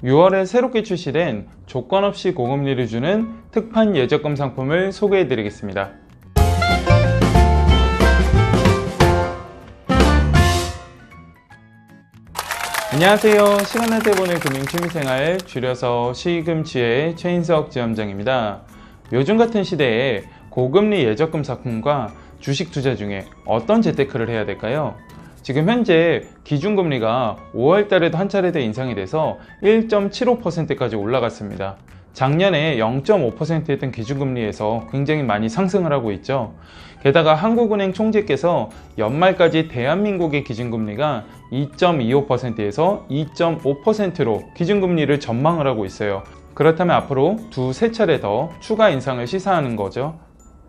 6월에 새롭게 출시된 조건 없이 고금리를 주는 특판 예적금 상품을 소개해 드리겠습니다. 안녕하세요. 시간 날 때 보는 금융 취미생활, 줄여서 시금치의 최인석 지점장입니다. 요즘 같은 시대에 고금리 예적금 상품과 주식 투자 중에 어떤 재테크를 해야 될까요? 지금 현재 기준금리가 5월 달에도 한 차례 더 인상이 돼서 1.75%까지 올라갔습니다. 작년에 0.5%였던 기준금리에서 굉장히 많이 상승을 하고 있죠. 게다가 한국은행 총재께서 연말까지 대한민국의 기준금리가 2.25%에서 2.5%로 기준금리를 전망을 하고 있어요. 그렇다면 앞으로 두세 차례 더 추가 인상을 시사하는 거죠.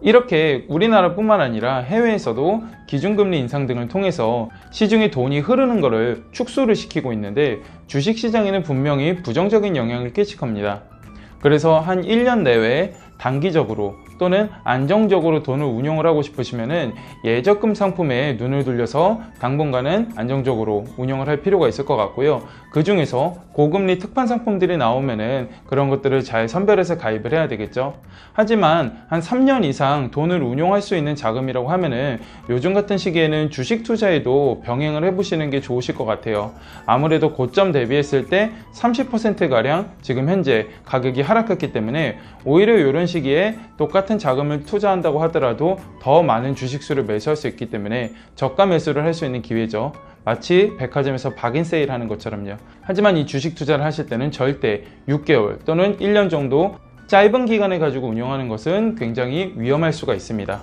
이렇게 우리나라뿐만 아니라 해외에서도 기준금리 인상 등을 통해서 시중에 돈이 흐르는 것을 축소를 시키고 있는데 주식시장에는 분명히 부정적인 영향을 끼칠 겁니다. 그래서 한 1년 내외에 단기적으로 또는 안정적으로 돈을 운용을 하고 싶으시면은 예적금 상품에 눈을 돌려서 당분간은 안정적으로 운용을 할 필요가 있을 것 같고요. 그 중에서 고금리 특판 상품들이 나오면은 그런 것들을 잘 선별해서 가입을 해야 되겠죠. 하지만 한 3년 이상 돈을 운용할 수 있는 자금이라고 하면은 요즘 같은 시기에는 주식 투자에도 병행을 해보시는 게 좋으실 것 같아요. 아무래도 고점 대비했을 때 30%가량 지금 현재 가격이 하락했기 때문에 오히려 이런 시기에 똑같은 자금을 투자한다고 하더라도 더 많은 주식수를 매수할 수 있기 때문에 저가 매수를 할 수 있는 기회죠. 마치 백화점에서 박인 세일 하는 것처럼요. 하지만 이 주식 투자를 하실 때는 절대 6개월 또는 1년 정도 짧은 기간을 가지고 운용하는 것은 굉장히 위험할 수가 있습니다.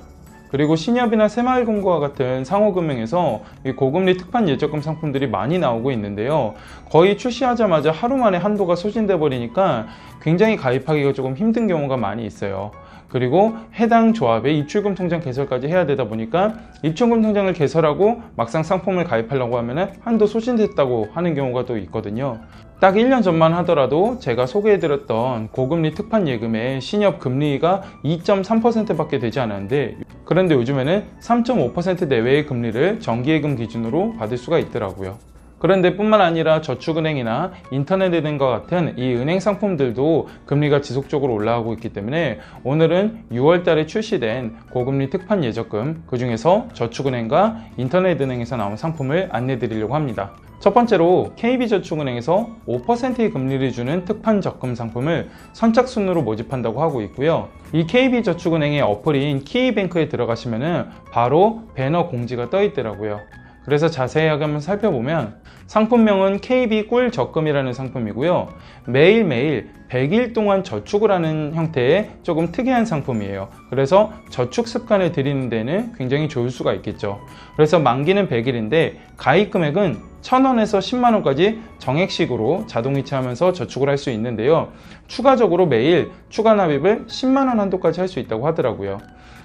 그리고 신협이나 새마을금고와 같은 상호금융에서 이 고금리 특판 예적금 상품들이 많이 나오고 있는데요. 거의 출시하자마자 하루 만에 한도가 소진돼 버리니까 굉장히 가입하기가 조금 힘든 경우가 많이 있어요. 그리고 해당 조합의 입출금 통장 개설까지 해야 되다 보니까 입출금 통장을 개설하고 막상 상품을 가입하려고 하면 한도 소진됐다고 하는 경우가 또 있거든요. 딱 1년 전만 하더라도 제가 소개해드렸던 고금리 특판 예금의 신협 금리가 2.3%밖에 되지 않았는데 그런데 요즘에는 3.5% 내외의 금리를 정기예금 기준으로 받을 수가 있더라고요. 그런데 뿐만 아니라 저축은행이나 인터넷은행과 같은 이 은행 상품들도 금리가 지속적으로 올라가고 있기 때문에 오늘은 6월 달에 출시된 고금리 특판 예적금, 그 중에서 저축은행과 인터넷은행에서 나온 상품을 안내 드리려고 합니다. 첫 번째로 KB저축은행에서 5%의 금리를 주는 특판 적금 상품을 선착순으로 모집한다고 하고 있고요. 이 KB저축은행의 어플인 키이뱅크에 들어가시면 바로 배너 공지가 떠 있더라고요. 그래서 자세하게 한번 살펴보면 상품명은 KB 꿀 적금이라는 상품이고요. 매일매일 100일 동안 저축을 하는 형태의 조금 특이한 상품이에요. 그래서 저축 습관을 들이는 데는 굉장히 좋을 수가 있겠죠. 그래서 만기는 100일인데 가입 금액은 1,000원에서 10만원까지 정액식으로 자동이체하면서 저축을 할 수 있는데요. 추가적으로 매일 추가 납입을 10만원 한도까지 할 수 있다고 하더라고요.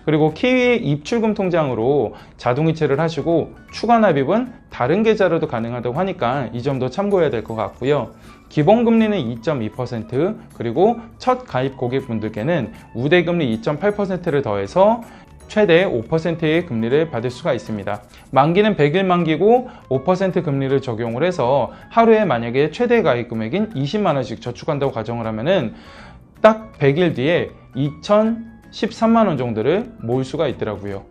그리고 키위의 입출금 통장으로 자동이체를 하시고 추가 납입은 다른 계좌로도 가능하다고 하니까 이 점도 참고해야 될 것 같고요. 기본금리는 2.2%, 그리고 첫 가입 고객분들께는 우대금리 2.8%를 더해서 최대 5%의 금리를 받을 수가 있습니다. 만기는 100일 만기고 5% 금리를 적용을 해서 하루에 만약에 최대 가입 금액인 20만원씩 저축한다고 가정을 하면은 딱 100일 뒤에 2,013만원 정도를 모을 수가 있더라고요.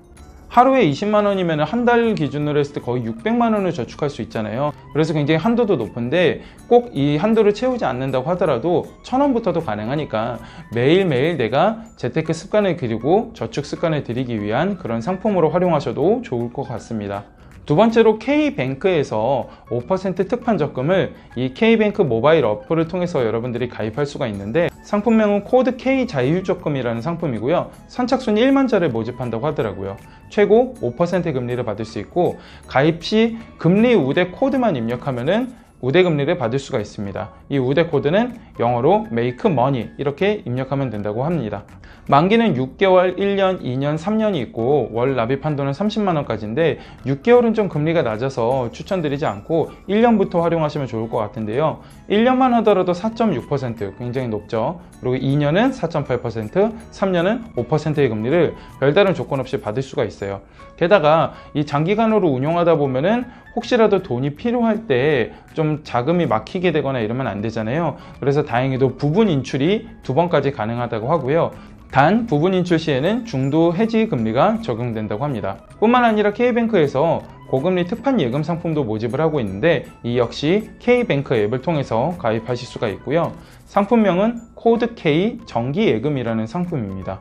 하루에 20만원이면 한 달 기준으로 했을 때 거의 600만원을 저축할 수 있잖아요. 그래서 굉장히 한도도 높은데 꼭 이 한도를 채우지 않는다고 하더라도 1,000원부터도 가능하니까 매일매일 내가 재테크 습관을 들이고 저축 습관을 들이기 위한 그런 상품으로 활용하셔도 좋을 것 같습니다. 두 번째로 K뱅크에서 5% 특판 적금을 이 K뱅크 모바일 어플을 통해서 여러분들이 가입할 수가 있는데 상품명은 코드 K 자율적금이라는 상품이고요. 선착순 1만자를 모집한다고 하더라고요. 최고 5% 금리를 받을 수 있고 가입 시 금리 우대 코드만 입력하면은 우대금리를 받을 수가 있습니다. 이 우대 코드는 영어로 make money 이렇게 입력하면 된다고 합니다. 만기는 6개월, 1년, 2년, 3년이 있고 월 납입 한도는 30만원까지인데 6개월은 좀 금리가 낮아서 추천드리지 않고 1년부터 활용하시면 좋을 것 같은데요. 1년만 하더라도 4.6% 굉장히 높죠. 그리고 2년은 4.8%, 3년은 5%의 금리를 별다른 조건 없이 받을 수가 있어요. 게다가 이 장기간으로 운용하다 보면은 혹시라도 돈이 필요할 때 좀 좀 자금이 막히게 되거나 이러면 안 되잖아요. 그래서 다행히도 부분 인출이 2번까지 가능하다고 하고요. 단 부분 인출 시에는 중도 해지 금리가 적용된다고 합니다. 뿐만 아니라 K뱅크에서 고금리 특판 예금 상품도 모집을 하고 있는데 이 역시 K뱅크 앱을 통해서 가입하실 수가 있고요. 상품명은 코드 K 정기 예금이라는 상품입니다.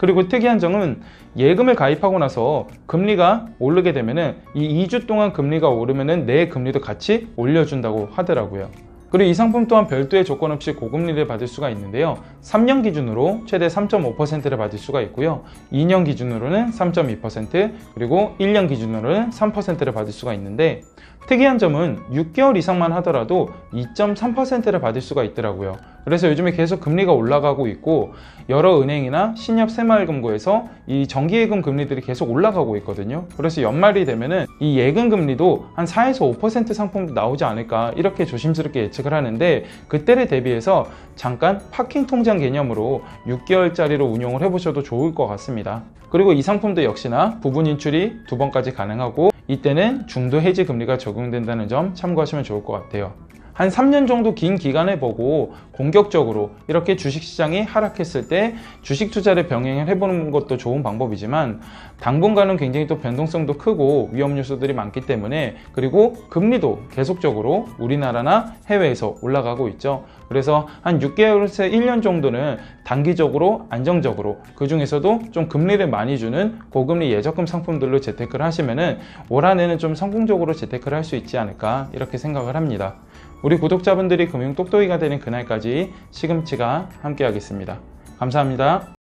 그리고 특이한 점은 예금을 가입하고 나서 금리가 오르게 되면은 이 2주 동안 금리가 오르면은 내 금리도 같이 올려준다고 하더라고요. 그리고 이 상품 또한 별도의 조건 없이 고금리를 받을 수가 있는데요. 3년 기준으로 최대 3.5%를 받을 수가 있고요. 2년 기준으로는 3.2%, 그리고 1년 기준으로는 3%를 받을 수가 있는데 특이한 점은 6개월 이상만 하더라도 2.3%를 받을 수가 있더라고요. 그래서 요즘에 계속 금리가 올라가고 있고 여러 은행이나 신협 새마을금고에서 이 정기예금 금리들이 계속 올라가고 있거든요. 그래서 연말이 되면은 이 예금 금리도 한 4에서 5% 상품도 나오지 않을까 이렇게 조심스럽게 예측을 하는데 그때를 대비해서 잠깐 파킹 통장 개념으로 6개월짜리로 운용을 해보셔도 좋을 것 같습니다. 그리고 이 상품도 역시나 부분 인출이 2번까지 가능하고 이때는 중도 해지 금리가 적용된다는 점 참고하시면 좋을 것 같아요. 한 3년 정도 긴 기간을 보고 공격적으로 이렇게 주식시장이 하락했을 때 주식 투자를 병행을 해보는 것도 좋은 방법이지만 당분간은 굉장히 또 변동성도 크고 위험 요소들이 많기 때문에 그리고 금리도 계속적으로 우리나라나 해외에서 올라가고 있죠. 그래서 한 6개월에서 1년 정도는 단기적으로 안정적으로 그 중에서도 좀 금리를 많이 주는 고금리 예적금 상품들로 재테크를 하시면은 올 한해는 좀 성공적으로 재테크를 할 수 있지 않을까 이렇게 생각을 합니다. 우리 구독자분들이 금융 똑똑이가 되는 그날까지 시금치가 함께 하겠습니다. 감사합니다.